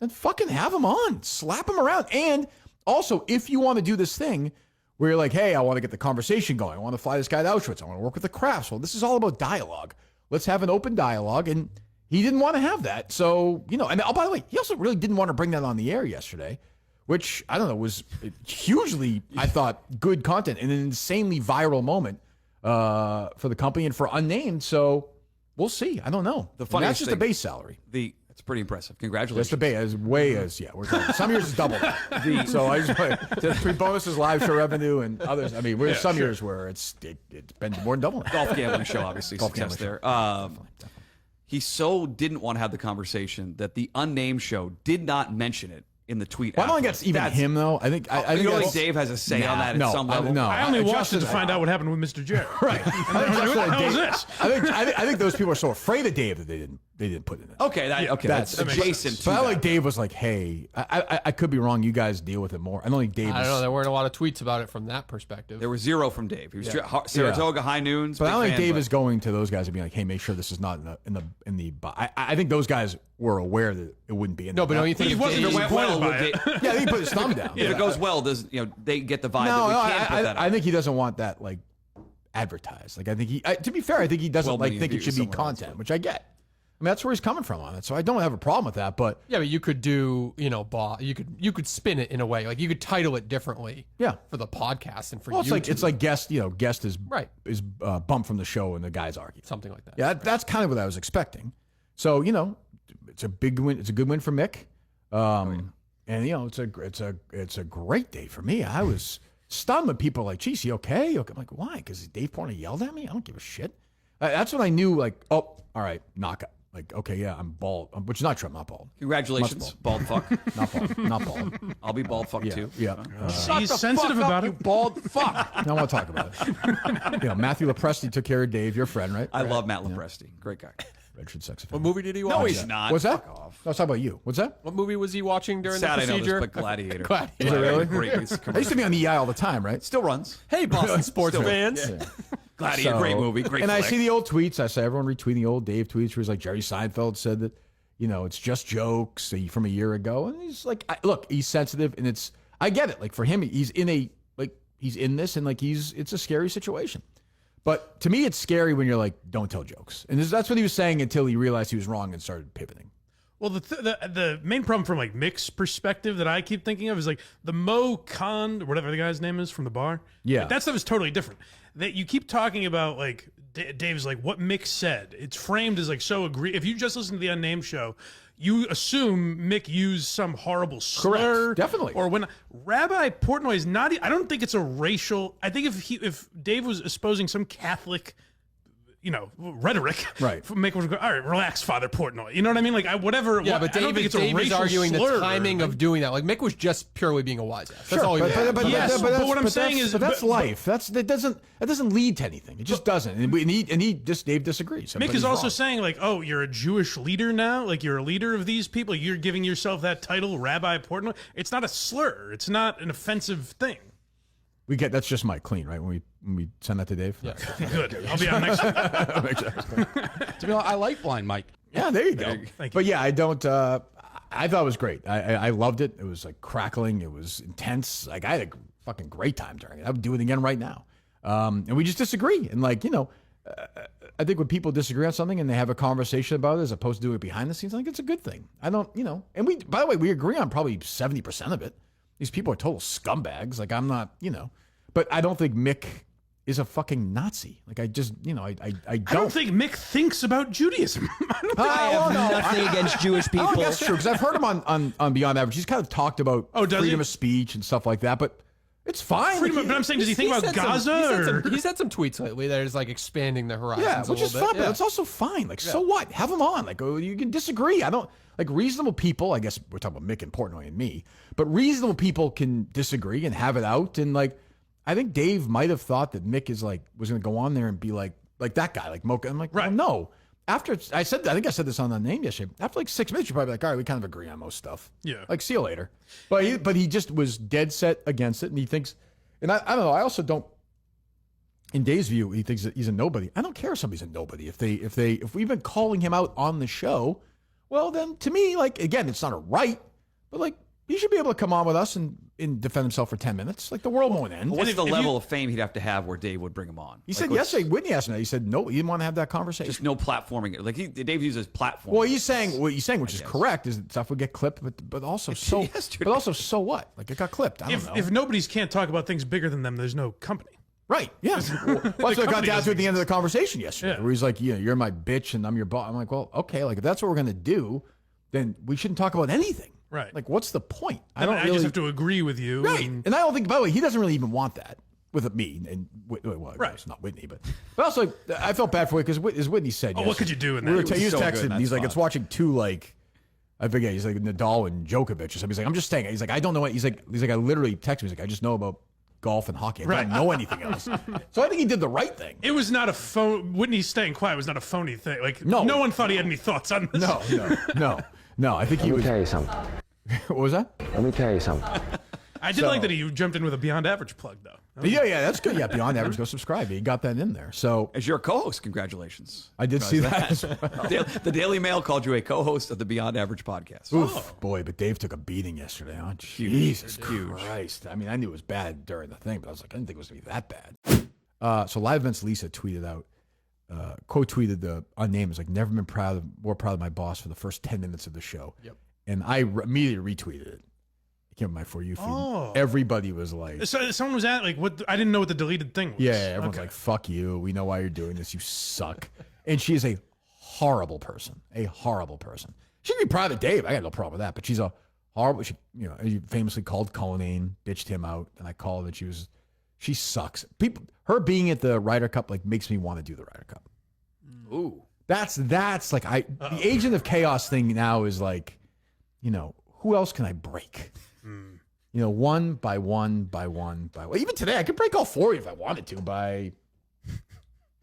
then fucking have him on, slap him around. And also, if you want to do this thing where you're like, hey, I want to get the conversation going. I want to fly this guy to Auschwitz. I want to work with the crafts. Well, this is all about dialogue. Let's have an open dialogue. And he didn't want to have that. So, and by the way, he also really didn't want to bring that on the air yesterday, which, I don't know, was hugely, I thought, good content and an insanely viral moment for the company and for Unnamed. So we'll see. I don't know. The And funniest that's just the thing- base salary. It's pretty impressive. That's Congratulations. the base. We're talking, some years is double that. So I just between bonuses, live show revenue, and others. I mean, there's some years where it's been more than double that. Golf gambling show, obviously. Golf Success gambling there. Definitely. He so didn't want to have the conversation that the Unnamed show did not mention it in the tweet. Well, I don't think afterwards. that's even him, though. I think I You think don't that's- think Dave has a say on that at some level? No, I only watched it to Justin- find out what happened with Mr. Jerry. Right. What the hell is this? I think those people are so afraid of Dave that they didn't put it in. Okay, that's that makes adjacent sense. to But I that. like Dave was like, hey, I could be wrong. You guys deal with it more. I don't think Dave. I don't know. There weren't a lot of tweets about it from that perspective. There were 0 from Dave. He was Saratoga High Noons. But I big don't think fan, Dave but- is going to those guys and being like, hey, make sure this is not in the. I think those guys were aware that it wouldn't be in. No, but don't you think He if wasn't Dave- disappointed by would it. Dave- Yeah, he put his thumb down. If it goes well, they get the vibe No, that we can't put that I out. think he doesn't want that like advertised. Like I think to be fair, I think he doesn't 12 like million think it views should be somewhere else, content, but- which I get. I mean, that's where he's coming from on it. So I don't have a problem with that. But Yeah, but you could do, you could spin it in a way. Like you could title it differently. Yeah. For the podcast and for well, YouTube. it's like guest is Right. bumped from the show and the guys argue. Something like that. Yeah, that's kind of what I was expecting. So, you know, it's a big win. It's a good win for Mick. And you know, it's a great day for me. I was stunned when people were like, geez, you okay? I'm like, why? Because Dave Portnoy yelled at me? I don't give a shit. That's when I knew, like, oh, all right, knockout. Like, okay, yeah, I'm bald, which is not true. I'm not bald. Congratulations, bald fuck. Not bald. Not bald. I'll be bald fuck too. Yeah. He's sensitive about You it. bald fuck. I don't want to talk about it. You know, Matthew Lepresti took care of Dave, your friend, right? I love Matt Lepresti. Great guy. Registered sex What offender. movie did he watch? No, he's not. What's that? Fuck off. No, let's talk about you. What's that? What movie was he watching during Sad the I know procedure? this, but Gladiator. Is it really? Great I used to be on the EI all the time, right? Still runs. Hey, Boston sports fans. Gladiator, great movie, great And flick. I see the old tweets. I saw everyone retweeting the old Dave tweets where he's like, Jerry Seinfeld said that, you know, it's just jokes from a year ago. And he's like, look, he's sensitive, and I get it. Like, for him, he's in this, and like, it's a scary situation. But to me, it's scary when you're like, don't tell jokes. And that's what he was saying until he realized he was wrong and started pivoting. Well, the main problem from like Mick's perspective that I keep thinking of is like the Mo Khan, or whatever the guy's name is from the bar. Yeah. Like, that stuff is totally different. That you keep talking about like Dave's like what Mick said. It's framed as like so if you just listen to the Unnamed show, you assume Mick used some horrible slur. Correct. Definitely. Or when Rabbi Portnoy is not, I don't think it's a racial. I think if Dave was espousing some Catholic, you know, rhetoric, right? Mick would go, all right, relax, Father Portnoy. You know what I mean? Like whatever. Yeah, but I don't think it's a Dave is racial arguing slur. the timing of doing that. Like Mick was just purely being a wise ass. That's Sure, all he was. but what I'm saying is, that's life. That doesn't lead to anything. It just doesn't. And Dave disagrees. Mick But is he's also wrong. saying like, oh, you're a Jewish leader now. Like you're a leader of these people. You're giving yourself that title, Rabbi Portnoy. It's not a slur. It's not an offensive thing. That's just Mike clean, right? When we send that to Dave. Yeah. Good. I'll be on next week. To be honest, I like Blind Mike. Yeah, there you go. Thank you. But yeah, I don't. I thought it was great. I loved it. It was like crackling. It was intense. Like I had a fucking great time during it. I would do it again right now. And we just disagree. And like, you know, I think when people disagree on something and they have a conversation about it as opposed to doing it behind the scenes, I think it's a good thing. I don't, you know. And by the way, we agree on probably 70% of it. These people are total scumbags. Like I'm not, you know. But I don't think Mick is a fucking Nazi. Like I just, you know, I don't. I don't think Mick thinks about Judaism. I have nothing against Jewish people. I don't think that's true because I've heard him on Beyond Average. He's kind of talked about does freedom he? of speech and stuff like that, but it's fine. But I'm saying, does he think about Gaza? He's had some tweets lately that is like expanding the horizons. Yeah, a which is little fine, bit. but it's also fine. Like, so what? Have him on. Like, you can disagree. I don't like reasonable people. I guess we're talking about Mick and Portnoy and me, but reasonable people can disagree and have it out. And like, I think Dave might have thought that Mick was going to go on there and be like that guy, like Mocha. I'm like, right. Well, no. After I think I said this on the name yesterday. After like 6 minutes, you're probably like, all right, we kind of agree on most stuff. Yeah. Like, see you later. But he just was dead set against it, and he thinks, and I don't know. I also don't. In Dave's view, he thinks that he's a nobody. I don't care if somebody's a nobody. If we've been calling him out on the show, well, then to me, like again, it's not a right, but like he should be able to come on with us and defend himself for 10 minutes. Like the world won't end. What's the level of fame he'd have to have where Dave would bring him on? He said yesterday, Whitney asked him that. He said no, he didn't want to have that conversation. Just no platforming. Like Dave uses platform. Well, he's saying what he's saying, which is correct, is that stuff would get clipped, but also so what? Like it got clipped. I don't know. If nobodies can't talk about things bigger than them, there's no company. Right. Yeah. Well, that's what it got down to at the end of the conversation yesterday, Yeah. where he's like, you're my bitch and I'm your boss. I'm like, well, okay, like if that's what we're gonna do, then we shouldn't talk about anything. Right. Like, what's the point? I just have to agree with you. Right. And I don't think, by the way, he doesn't really even want that with me and Right. it's not Whitney, but also I felt bad for it because as Whitney said, Oh, what could you do in we were that? he was so good texting. in that He's like, spot. it's watching two like. I forget. He's like Nadal and Djokovic or something. He's like, I'm just saying. He's like, I don't know what. He's like, I literally texted me. He's like, I just know about golf and hockey. I don't know anything else. So I think he did the right thing. It was not a phone. Whitney staying quiet was not a phony thing. Like No. no one thought he had any thoughts on this. No. I think he was. Let me tell you something. What was that? Let me tell you something. I did like that he jumped in with a Beyond Average plug though. Yeah, that's good. Yeah, Beyond Average, go subscribe. He got that in there. So As your co-host, congratulations. I did see that. As well. The Daily Mail called you a co-host of the Beyond Average podcast. Oof, boy, but Dave took a beating yesterday. Huh? Jesus Christ. I mean, I knew it was bad during the thing, but I was like, I didn't think it was going to be that bad. So Live Events Lisa tweeted out, quote tweeted the unnamed, was like, never been more proud of my boss for the first 10 minutes of the show. Yep. And I immediately retweeted it. It came on my For You feed. Oh. Everybody was like, So someone was at like what? I didn't know what the deleted thing was. yeah, everyone's Okay. like, fuck you. We know why you're doing this. You suck. And she is a horrible person. A horrible person. She can be proud of Dave. I got no problem with that. But she's a horrible. She, you famously called Cullinane, bitched him out, and I called that she sucks. Her being at the Ryder Cup like makes me want to do the Ryder Cup. Ooh. That's like the agent of chaos thing now is like, who else can I break? One by one by one by one. Even today, I could break all 4 of you if I wanted to.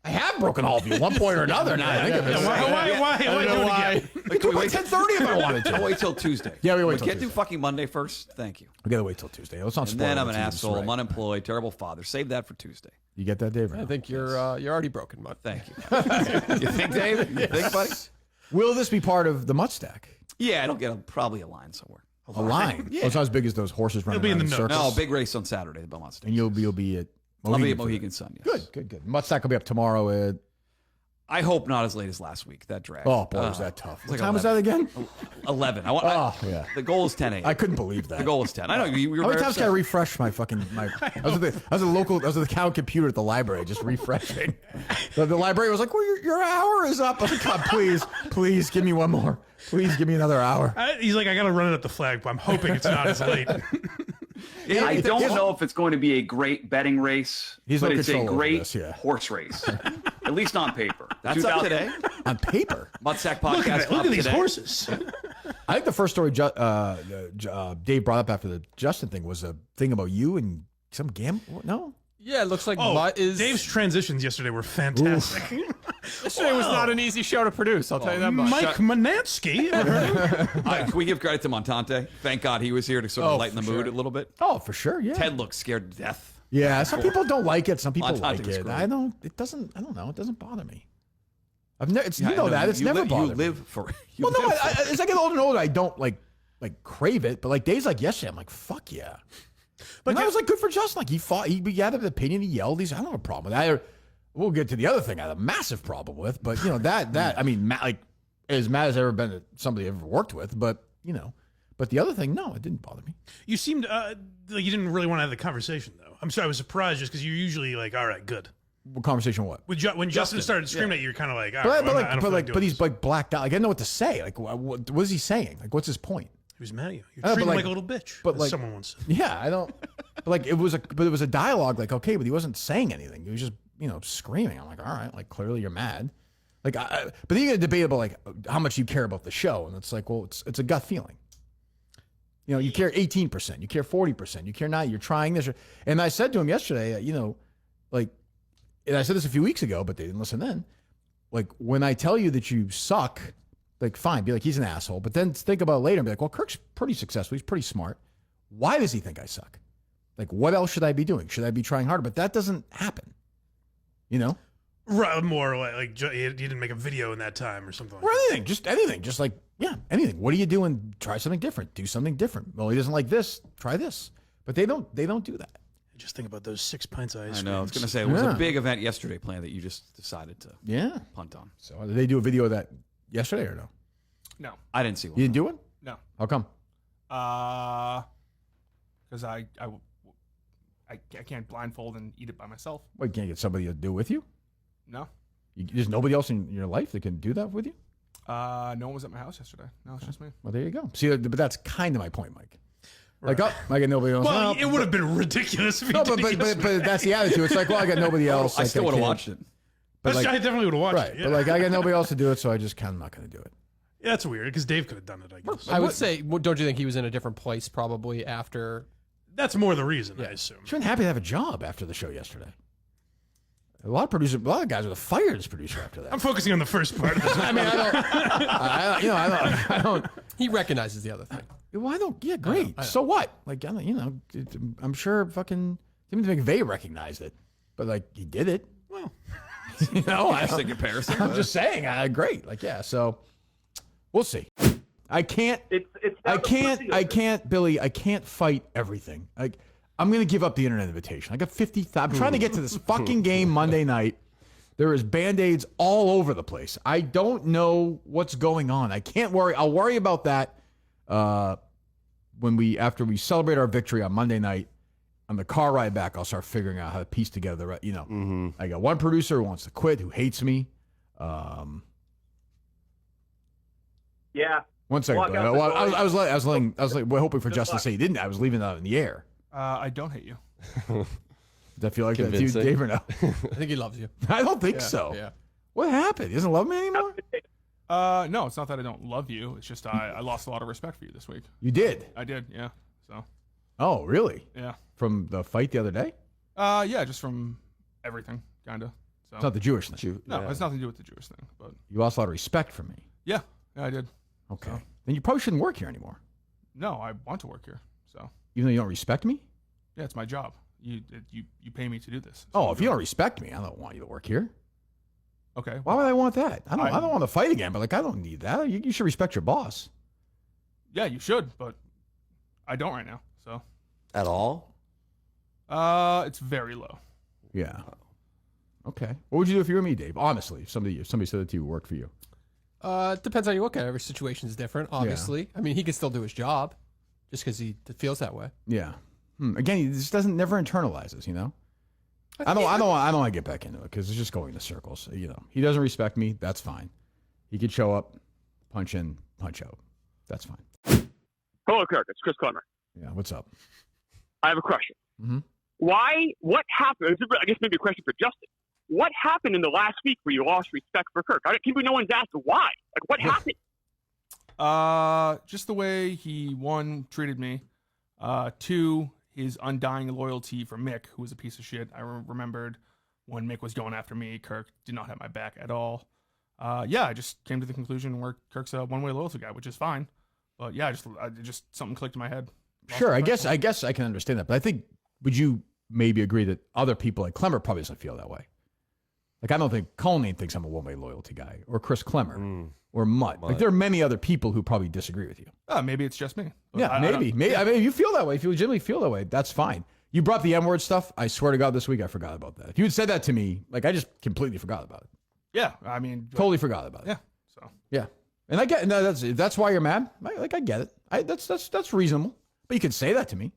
I have broken all of you at one point or another. Now I think of it. Why? I could wait 10:30 if I wanted to. I'll wait till Tuesday. Yeah, we wait till can't Tuesday. do fucking Monday first. Thank you. We gotta wait till Tuesday. Let's not And spoil then I'm it an till asshole. it's I'm right. unemployed. Terrible father. Save that for Tuesday. You get that, Dave? Or I no? think you're already broken, Mutt. Thank you. You think, Dave? You think, buddy? Will this be part of the Mutt Stack? Yeah, it'll get probably a line somewhere. A line? Yeah. Oh, it's not as big as those horses running It'll be in around the in notes. circles. No, big race on Saturday, the Belmont Stakes. And you'll be at I'll be at for Mohegan that. Sun, yes. Good. Mutt Stack will be up tomorrow at... I hope not as late as last week. That drag. Oh, boy, was that tough. it's What like time was that again? 11. Yeah. The goal is 10 a.m. I couldn't believe that. The goal is 10. I know you were How many very times can I upset. refresh my fucking... I was at the county computer at the library, just refreshing. The librarian was like, well, your hour is up. I was like, God, please give me one more. Please give me another hour. He's like, I got to run it up the flag, but I'm hoping it's not as late. I don't know if it's going to be a great betting race, He's but no it's a control over great this, yeah. horse race, at least on paper. That's up today. On paper. Muttsack Look podcast. at that. Look up at these today. horses. I think the first story Dave brought up after the Justin thing was a thing about you and some gamble. No? Yeah, it looks like Oh, Mutt is. Dave's transitions yesterday were fantastic. Yesterday was not an easy show to produce. I'll tell you that much. Mike Manansky. Can we give credit to Montante? Thank God he was here to sort of lighten the mood a little bit. Oh, for sure, yeah. Ted looked scared to death. Yeah, some people don't like it. Some people Montante like was it. great. I don't know. It doesn't bother me. You know I that. It's never bothered You me. live for you Well, no, live for- as I get older and older, I don't like crave it. But like days like yesterday, I'm like, fuck yeah. But I was like, good for Justin. Like he fought, he had an opinion, he yelled. I don't have a problem with that. We'll get to the other thing I had a massive problem with. But that I mean, like as mad as I've ever been at somebody I've ever worked with. But but the other thing, no, it didn't bother me. You seemed like you didn't really want to have the conversation, though. I'm sorry, I was surprised just because you're usually like, all right, good. What conversation? What? When Justin started screaming at you, you're kind of like, all right, But he's like blacked out. Like I didn't know what to say. Like what is he saying? Like what's his point? He was mad at you. You're I know, treating but him like- like a little bitch. but as like- someone once said. Yeah, I don't. But like it was a dialogue. Like okay, but he wasn't saying anything. He was just screaming. I'm like, all right, like clearly you're mad. Like, but then you get a debate about like how much you care about the show, and it's like, well, it's a gut feeling. You care 18%, you care 40%, you care 9%. You're trying this, and I said to him yesterday, like, and I said this a few weeks ago, but they didn't listen then. Like when I tell you that you suck, like fine, be like he's an asshole, but then think about it later and be like, well, Kirk's pretty successful, he's pretty smart. Why does he think I suck? Like, what else should I be doing? Should I be trying harder? But that doesn't happen. Right, more like he didn't make a video in that time or something like Or that. anything, just like, yeah, anything. What are you doing? Try something different. Do something different. Well, he doesn't like this. Try this. But they don't do that. Just think about those 6 pints of ice I cream. know. I was going to say it was Yeah. a big event yesterday planned that you just decided to Yeah. punt on. So did they do a video of that yesterday or no? No, I didn't see one. You didn't do it? no. How come? Because I can't blindfold and eat it by myself. Well, you can't get somebody to do it with you? No. There's nobody else in your life that can do that with you? No one was at my house yesterday. No, it's just me. Well, there you go. See, but that's kind of my point, Mike. Like, I got nobody else. Well, No, it would have been ridiculous if he No, did it but yesterday. that's the attitude. It's like, well, I got nobody else. I like, still would have can't- watched it. But like, I definitely would have watched right. it. Yeah. But like, I got nobody else to do it, so I just kind of not going to do it. Yeah, that's weird because Dave could have done it, I guess. I would say, don't you think he was in a different place probably after? That's more the reason, I assume. She wasn't happy to have a job after the show yesterday. A lot of guys would have fired this producer after that. I'm focusing on the first part of this. I mean, I don't. He recognizes the other thing. Well, I don't. Yeah, great. So what? Like, I'm sure fucking Timothy McVeigh recognized it, but like he did it. Well, Interesting comparison. I'm just saying. Great. Like, yeah. So we'll see. I can't. I can't, Billy. I can't fight everything. Like, I'm going to give up the internet invitation. I got 50. I'm trying to get to this fucking game Monday night. There is Band-Aids all over the place. I don't know what's going on. I can't worry. I'll worry about that after we celebrate our victory on Monday night. On the car ride back, I'll start figuring out how to piece together. I got one producer who wants to quit, who hates me. Yeah. 1 second. Walk out Well, the I door. was hoping for Justin to say he didn't. I was leaving that in the air. I don't hate you. Does that feel like that to you, Convincing. Dave, or no? I think he loves you. I don't think so. Yeah. What happened? He doesn't love me anymore? No, it's not that I don't love you. It's just I lost a lot of respect for you this week. You did? I did, yeah. So. Oh, really? Yeah. From the fight the other day? Yeah, just from everything, kind of. So. It's not the Jewish thing. No, it's nothing to do with the Jewish thing. But You lost a lot of respect for me. yeah, I did. Okay. So. Then you probably shouldn't work here anymore. No, I want to work here. So Even though you don't respect me? yeah, it's my job. You pay me to do this. Oh, if you don't respect me, I don't want you to work here. Okay. Why would I want that? I don't want to fight again, but like I don't need that. You should respect your boss. Yeah, you should, but I don't right now. So At all? it's very low. Yeah. Okay. What would you do if you were me, Dave? Honestly, if somebody said that to you, worked for you. It depends how you look at it. Every situation is different, obviously. I mean, he can still do his job just because he feels that way. Yeah. Again, he just never internalizes, you know? I don't want to get back into it because it's just going in circles. You know, he doesn't respect me. That's fine. He could show up, punch in, punch out. That's fine. Hello, Kirk. It's Chris Clemmer. Yeah. What's up? I have a question. Mm-hmm. What happened? I guess maybe a question for Justin. What happened in the last week where you lost respect for Kirk? No one's asked why. Like, what happened? Just the way he, one, treated me. Two, his undying loyalty for Mick, who was a piece of shit. I remembered when Mick was going after me, Kirk did not have my back at all. Yeah, I just came to the conclusion where Kirk's a one-way loyalty guy, which is fine. But yeah, just something clicked in my head. Sure, I guess I can understand that. But I think, would you maybe agree that other people like Clemmer probably doesn't feel that way? Like, I don't think Colnane thinks I'm a one-way loyalty guy, or Chris Clemmer, or Mutt. Like, there are many other people who probably disagree with you. Maybe it's just me. But Yeah, maybe. I mean, if you feel that way, if you legitimately feel that way, that's fine. You brought up the M-word stuff. I swear to God, this week I forgot about that. If you had said that to me, like, I just completely forgot about it. Yeah, I mean, Totally forgot about it. yeah. So Yeah. And I get, no, that's why you're mad. I get it. That's reasonable. But you can say that to me.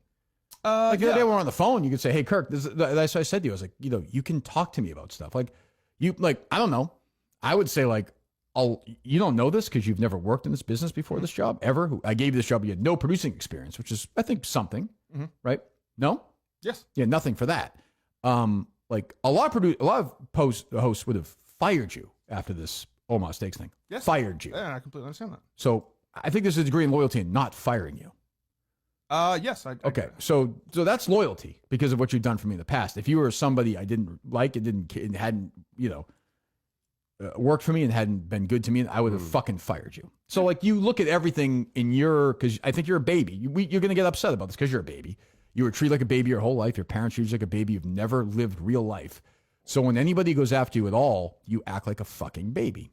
Like the other day when we're on the phone, you could say, "Hey, Kirk, that's what I said to you. I was like, you can talk to me about stuff. Like, I don't know. I would say like, you don't know this because you've never worked in this business before this job ever. I gave you this job. You had no producing experience, which is, I think, something, right? No? yes, Yeah, nothing for that. Like a lot of hosts would have fired you after this Omaha Steaks thing. Yes. Fired you. yeah, I completely understand that. So I think there's a degree in loyalty in not firing you. Yes, I Okay, so that's loyalty because of what you've done for me in the past. If you were somebody I didn't like and hadn't worked for me and hadn't been good to me, I would have fucking fired you. So like you look at everything in because I think you're a baby. You're gonna get upset about this because you're a baby. You were treated like a baby your whole life. Your parents treated you like a baby. You've never lived real life. So when anybody goes after you at all, you act like a fucking baby.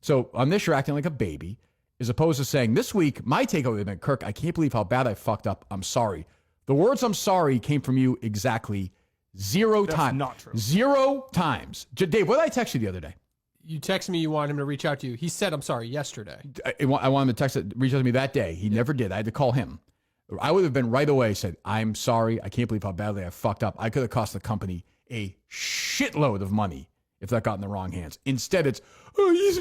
So on this, you're acting like a baby, as opposed to saying, this week, my takeaway would have been, Kirk, I can't believe how bad I fucked up. I'm sorry. The words I'm sorry came from you exactly 0 times. not true. 0 times. Dave, what did I text you the other day? You texted me you wanted him to reach out to you. He said, I'm sorry, yesterday. I wanted him to reach out to me that day. He never did. I had to call him. I would have been right away said, I'm sorry. I can't believe how badly I fucked up. I could have cost the company a shitload of money if that got in the wrong hands. Instead, it's, he's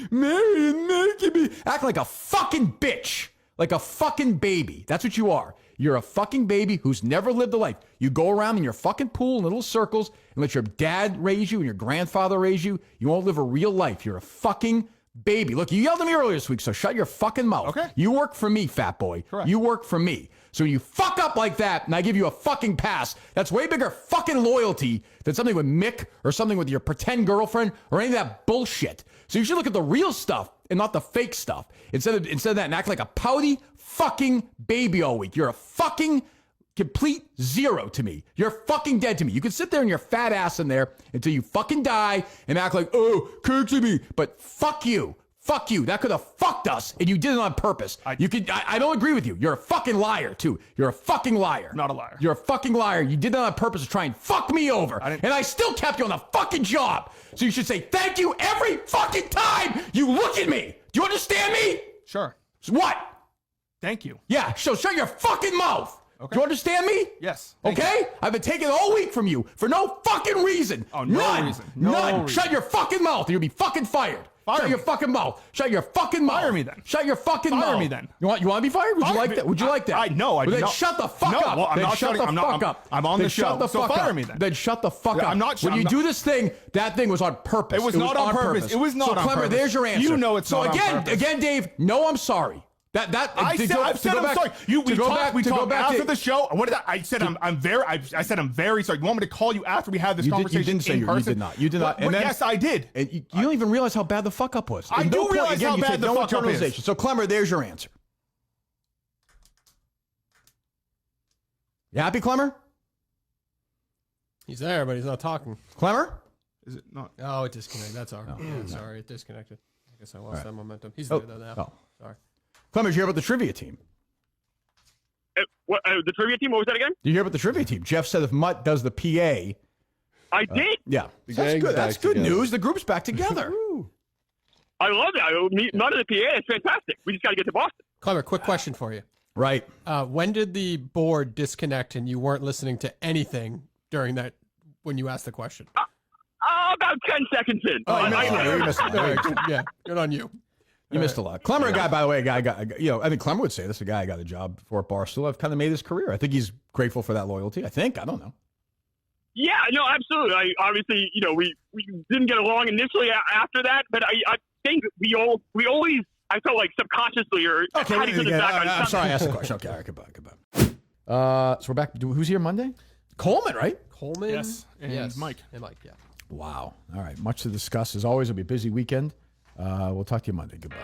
married. Act like a fucking bitch. Like a fucking baby. That's what you are. You're a fucking baby who's never lived a life. You go around in your fucking pool in little circles and let your dad raise you and your grandfather raise you. You won't live a real life. You're a fucking baby. Look, you yelled at me earlier this week, so shut your fucking mouth. Okay. You work for me, fat boy. Correct. You work for me. So when you fuck up like that and I give you a fucking pass, that's way bigger fucking loyalty than something with Mick or something with your pretend girlfriend or any of that bullshit. So you should look at the real stuff and not the fake stuff. Instead of that and act like a pouty fucking baby all week. You're a fucking complete zero to me. You're fucking dead to me. You can sit there and your fat ass in there until you fucking die and act like, oh, Kirk's me. But fuck you. Fuck you. That could have fucked us, and you did it on purpose. I don't agree with you. You're a fucking liar, too. You're a fucking liar. Not a liar. You're a fucking liar. You did that on purpose to try and fuck me over. And I still kept you on the fucking job. So you should say thank you every fucking time you look at me. Do you understand me? Sure. So what? Thank you. Yeah, so shut your fucking mouth. Okay. Do you understand me? Yes. Okay? I've been taking all week from you for no fucking reason. Oh, no None. reason. No None. reason. Shut your fucking mouth or you'll be fucking fired. Shut your fucking mouth. Shut your fucking mouth. Fire me then. Shut your fucking mouth. Fire me then. You want to be fired? Would you like that? Would you like that? I know. I well, do then not. shut the fuck No, up. well, I'm then not shut shutting- the I'm fuck not- up. I'm on then the shut show, the so fuck fire up. me then. Then shut the fuck up. I'm not- When I'm you not- do this thing, that thing was on purpose. It was not on purpose. It was not so on Clemmer, purpose. there's your answer. You know it's so not on again, purpose. again, Dave. No, I'm sorry. I've said I'm sorry. We talked after the show. What did I said? I'm very sorry. You want me to call you after we had this conversation? You didn't say in person? You did not. You did not. Well, yes, I did. And you don't even realize how bad the fuck up was. I do realize how bad the fuck up is. So Clemmer, there's your answer. You happy, Clemmer? He's there, but he's not talking. Clemmer? Is it not? Oh, it disconnected. That's all right. Yeah, sorry, it disconnected. I guess I lost that momentum. He's there though now. Sorry. Clemmer, did you hear about the trivia team? The trivia team? What was that again? Did you hear about the trivia team? Jeff said if Mutt does the PA. I did. Yeah. That's good. That's good news. The group's back together. I love it. None of the PA is fantastic. We just got to get to Boston. Clever, quick question for you. Right. When did the board disconnect and you weren't listening to anything during that when you asked the question? About 10 seconds in. Oh, you missed it. Yeah, good on you. You missed a lot. Clemmer, a guy, by the way, I think Clemmer would say this, a guy I got a job for at Barstool. I've kind of made his career. I think he's grateful for that loyalty. I think. I don't know. Yeah, no, absolutely. Obviously, we didn't get along initially after that, but I think we always, I felt like subconsciously or okay. I'm sorry, I asked the question. Okay, all right, goodbye. So we're back. Who's here Monday? Coleman, right? Coleman. Yes. And Mike. And Mike. Yeah. Wow. All right. Much to discuss. As always, it'll be a busy weekend. We'll talk to you Monday. Goodbye.